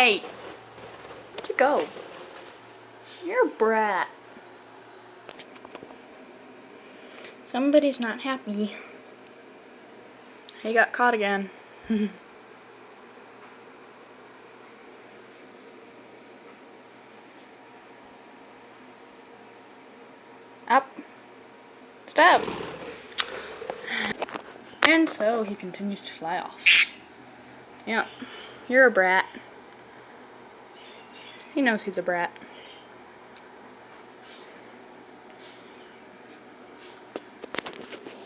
Hey! Where'd you go? You're a brat. Somebody's not happy. He got caught again. Up. Stop. And so he continues to fly off. Yeah, you're a brat. He knows he's a brat.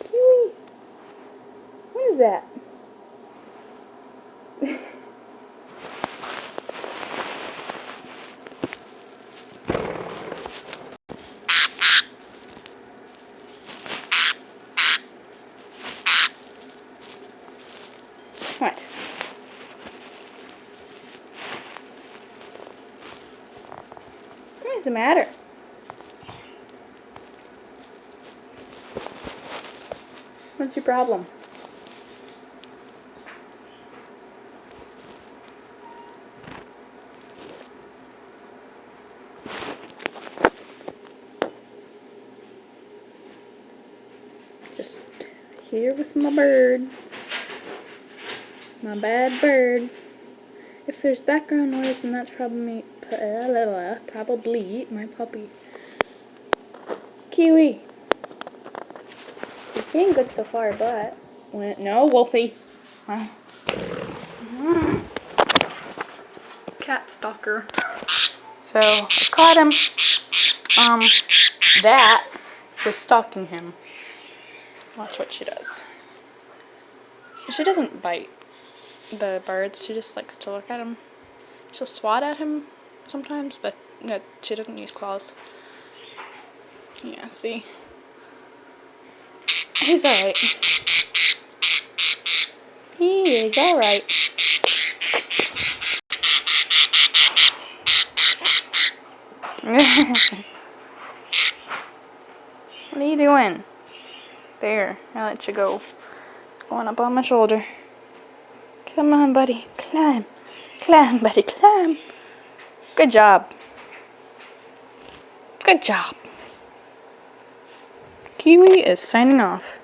Kiwi! What is that? What? What is the matter? What's your problem? Just here with my bird. My bad bird. If there's background noise, then that's probably my puppy. Kiwi. You're being good so far, but no, Wolfie. Cat stalker. So I caught him. That was stalking him. Watch what she does. She doesn't bite the birds. She just likes to look at him. She'll swat at him sometimes, but no, she doesn't use claws. Yeah, see? He's alright. He is alright. What are you doing? There, I let you go. Going up on my shoulder. Come on, buddy. Climb. Climb, buddy, climb. Good job. Good job. Kiwi is signing off.